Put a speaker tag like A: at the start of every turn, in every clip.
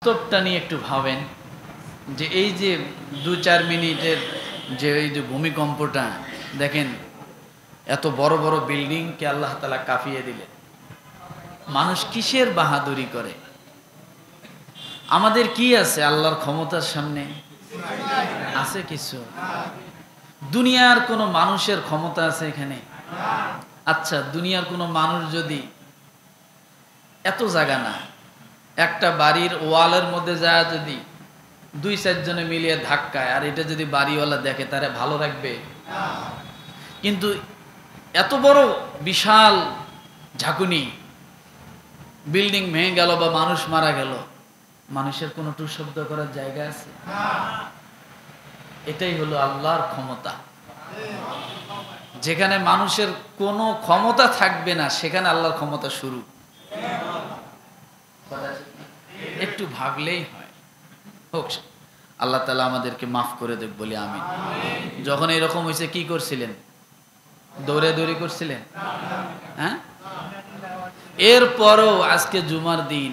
A: বাস্তবটা নিয়ে একটু ভাবেন যে এই যে ২-৪ মিনিটের যে এই যে ভূমিকম্পটা দেখেন, এত বড় বড় বিল্ডিংকে আল্লাহ তাআলা কাঁপিয়ে দিলেন। মানুষ কিসের বাহাদুরি করে? আমাদের কি আছে আল্লাহর ক্ষমতার সামনে? আছে কিছু? দুনিয়ার কোনো মানুষের ক্ষমতা আছে এখানে? আচ্ছা, দুনিয়ার কোনো মানুষ যদি এত জায়গা না, একটা বাড়ির ওয়ালের মধ্যে যায় যদি ২-৪ জনে মিলিয়ে ধাক্কায়, আর এটা যদি বাড়িওয়ালা দেখে তারা ভালো রাখবে? কিন্তু এত বড় বিশাল ঝাঁকুনি, বিল্ডিং ভেঙে গেল বা মানুষ মারা গেল, মানুষের কোনো টু শব্দ করার জায়গা আছে? এটাই হলো আল্লাহর ক্ষমতা। যেখানে মানুষের কোনো ক্ষমতা থাকবে না সেখানে আল্লাহর ক্ষমতা শুরু। একটু ভাবলেই হয়। হোক, আল্লাহ তাআলা আমাদেরকে মাফ করে দেব বলি আমিন। যখন এরকম হয়েছে কি করছিলেন? দৌড়াদৌড়ি করছিলেন? হ্যাঁ, এরপরও আজকে জুমার দিন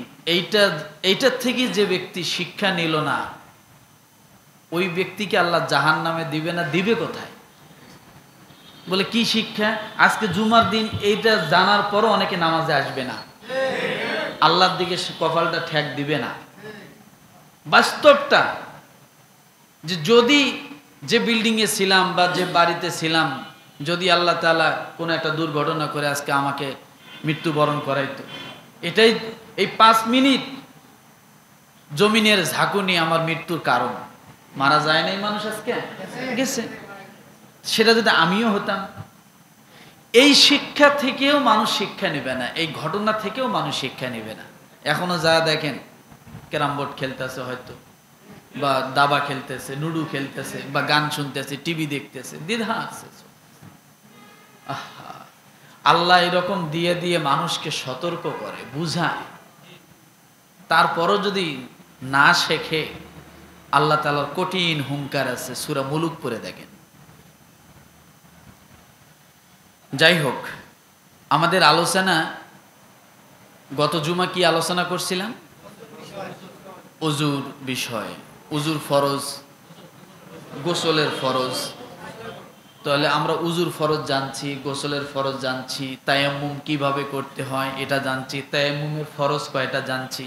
A: এইটার থেকে যে ব্যক্তি শিক্ষা নিল না, ওই ব্যক্তিকে আল্লাহ জাহান্নামে দিবে না? দিবে কোথায়? বলে কি শিক্ষা? আজকে জুমার দিন এইটা জানার পরও অনেকে নামাজে আসবে না, আল্লাহর দিকে কপালটা ঠেক দিবে না। বাস্তবটা যে যদি যে বিল্ডিংয়ে ছিলাম বা যে বাড়িতে ছিলাম, যদি আল্লাহ তাআলা কোনো একটা দুর্ঘটনা করে আজকে আমাকে মৃত্যুবরণ করাইতো, এটাই এই 5 মিনিট জমিনের ঝাঁকুনি আমার মৃত্যুর কারণ। মারা যায় নাই মানুষ, আজকে গেছে। সেটা যদি আমিও হতাম, এই শিক্ষা থেকেও মানুষ শিক্ষা নেবে না, এই ঘটনা থেকেও মানুষ শিক্ষা নেবে না। এখনো যা দেখেন, ক্যারাম বোর্ড খেলতেছে হয়তো, বা দাবা খেলতেছে, লুডু খেলতেছে, বা গান শুনতেছে, টিভি দেখতেছে, দ্বিধা আছে। আল্লাহ এরকম দিয়ে দিয়ে মানুষকে সতর্ক করে, বুঝায়, তারপরও যদি না শেখে, আল্লাহ তাআলার কঠিন হুঙ্কার আছে। সূরা মুলুক পড়ে দেখেন। যাই হোক, আমাদের আলোচনা গত জুমা কি আলোচনা করছিলাম? ওযুর বিষয়, ওযুর ফরজ, গোসলের ফরজ। তাহলে আমরা ওযুর ফরজ জানছি, গোসলের ফরজ জানছি, তায়াম্মুম কিভাবে করতে হয় এটা জানছি, তায়াম্মুমের ফরজ কয়টা জানছি।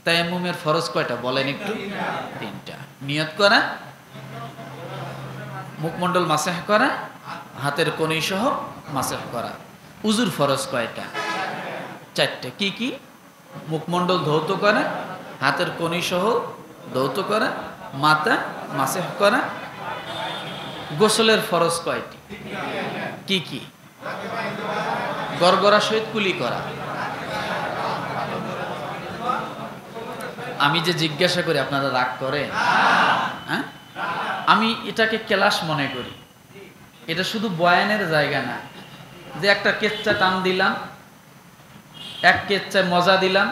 A: তায়াম্মুমের ফরজ কয়টা বলেন একটু? 3টা। নিয়ত করা, মুখমণ্ডল মাসাহ করা, হাতের কনুই সহ মাসাহ করা। ওযুর ফরজ কয়টা? 4টা। কি কি? মুখমণ্ডল ধৌত করা, হাতের কনুই সহ ধৌত করা, মাথা মাসাহ করা। গোসলের ফরজ কয়টি? কি কি? গড়গড়া সহিত কুলি করা। আমি যে জিজ্ঞাসা করি আপনারা রাগ করেন? হ্যাঁ, আমি এটাকে ক্লাস মনে করি। এটা শুধু বয়ানের জায়গা না যে একটা কেচ্চা টান দিলাম, এক কেচ্চায় মজা দিলাম,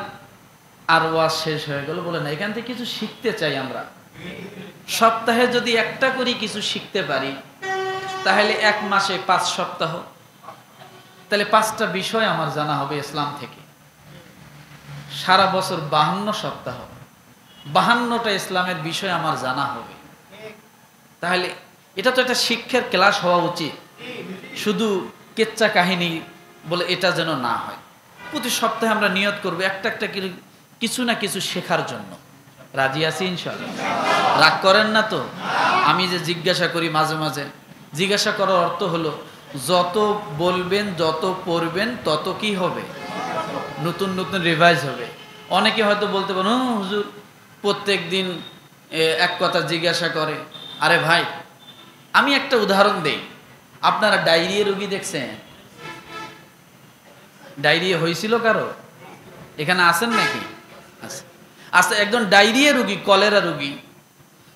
A: আর ওয়াজ শেষ হয়ে গেল। বলে না, এখান থেকে কিছু শিখতে চাই আমরা। সপ্তাহে যদি একটা করে কিছু শিখতে পারি, তাহলে 1 মাসে 5 সপ্তাহ, তাহলে 5টা বিষয় আমার জানা হবে ইসলাম থেকে। সারা বছর 52 সপ্তাহ, 52টা ইসলামের বিষয় আমার জানা হবে। তাহলে এটা তো একটা শিক্ষার ক্লাস হওয়া উচিত। শুধু কেচ্চা কাহিনী বলে এটা যেন না হয়। প্রতি সপ্তাহে আমরা নিয়ত করবো একটা একটা কিছু না কিছু শেখার জন্য। রাজি আছি ইনশাআল্লাহ? রাগ করেন না তো? আমি যে জিজ্ঞাসা করি মাঝে মাঝে, জিজ্ঞাসা করার অর্থ হলো যত বলবেন, যত পড়বেন, তত কি হবে? নতুন নতুন রিভাইজ হবে। অনেকে হয়তো বলতে পারেন, হুজুর প্রত্যেক দিন এক কথা জিজ্ঞাসা করে। আরে ভাই, আমি একটা উদাহরণ দেই। আপনারা ডায়রিয়া রোগী দেখছেন? ডায়রিয়া হয়েছিল কারো? এখানে আছেন নাকি? আচ্ছা, একজন ডায়রিয়া রোগী, কলেরা রোগী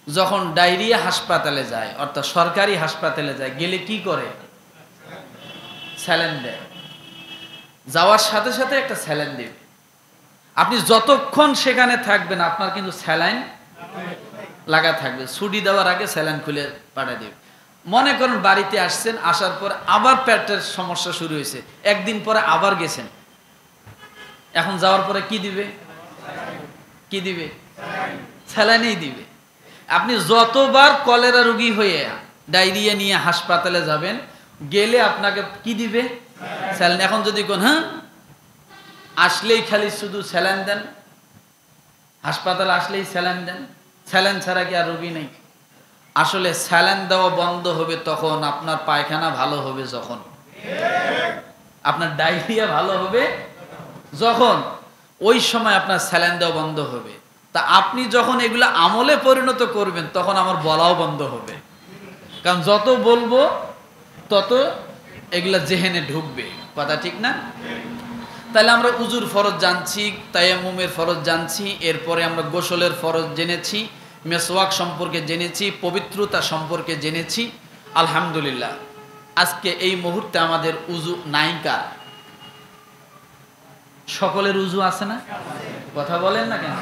A: যখন ডায়রিয়া হাসপাতালে যায়, অর্থাৎ সরকারি হাসপাতালে যায়, গেলে কি করে? স্যালাইন দেয়। যাওয়ার সাথে সাথে একটা স্যালাইন দেবে। আপনি যতক্ষণ সেখানে থাকবেন আপনার কিন্তু স্যালাইন লাগা থাকবে। ছুটি দেওয়ার আগে স্যালাইন খুলে পাঠিয়ে দেবে। মনে করেন বাড়িতে আসছেন, আসার পর আবার পেটের সমস্যা শুরু হয়েছে, একদিন পরে আবার গেছেন, এখন যাওয়ার পরে কি দিবে? কি দিবে? স্যালাইনই দিবে। আপনি যতবার কলেরা রোগী হয়ে ডায়রিয়া নিয়ে হাসপাতালে যাবেন, গেলে আপনাকে কি দিবে? স্যালাইন। এখন যদি কোন হ্যাঁ আসলেই খালি শুধু স্যালাইন দেন, হাসপাতালে আসলেই স্যালাইন দেন, স্যালাইন ছাড়া কি আর রোগী নেই? আসলে স্যালাইন দেওয়া বন্ধ হবে তখন আপনার পায়খানা ভালো হবে, যখন আপনার ডায়রিয়া ভালো হবে, যখন ওই সময় আপনার স্যালাইন দেওয়া বন্ধ হবে। তা আপনি যখন এগুলো আমলে পরিণত করবেন তখন আমার বলাও বন্ধ হবে, কারণ যত বলবো তত এগুলা জেহেনে ঢুকবে। কথা ঠিক না? তাহলে আমরা উজুর ফরজ জানছি, তায়াম্মুমের ফরজ জানছি, এরপরে আমরা গোসলের ফরজ জেনেছি, মেসওয়াক সম্পর্কে জেনেছি, পবিত্রতা সম্পর্কে জেনেছি। আলহামদুলিল্লাহ, আজকে এই মুহূর্তে আমাদের উজু নাইকার সকলের উজু আছে না? কথা বলেন না কেন?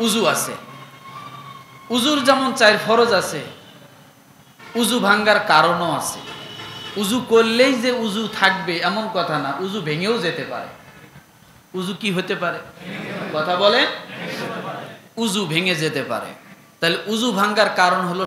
A: উজু আছে। উজুর যেমন 4 ফরজ আছে, উজু ভাঙ্গার কারণও আছে। উজু করলেই যে উজু থাকবে এমন কথা না, উজু ভেঙেও যেতে পারে। উজু কি হতে পারে? কথা বলেন। উজু ভেঙে যেতে পারে। তাহলে উজু ভাঙ্গার কারণ হলো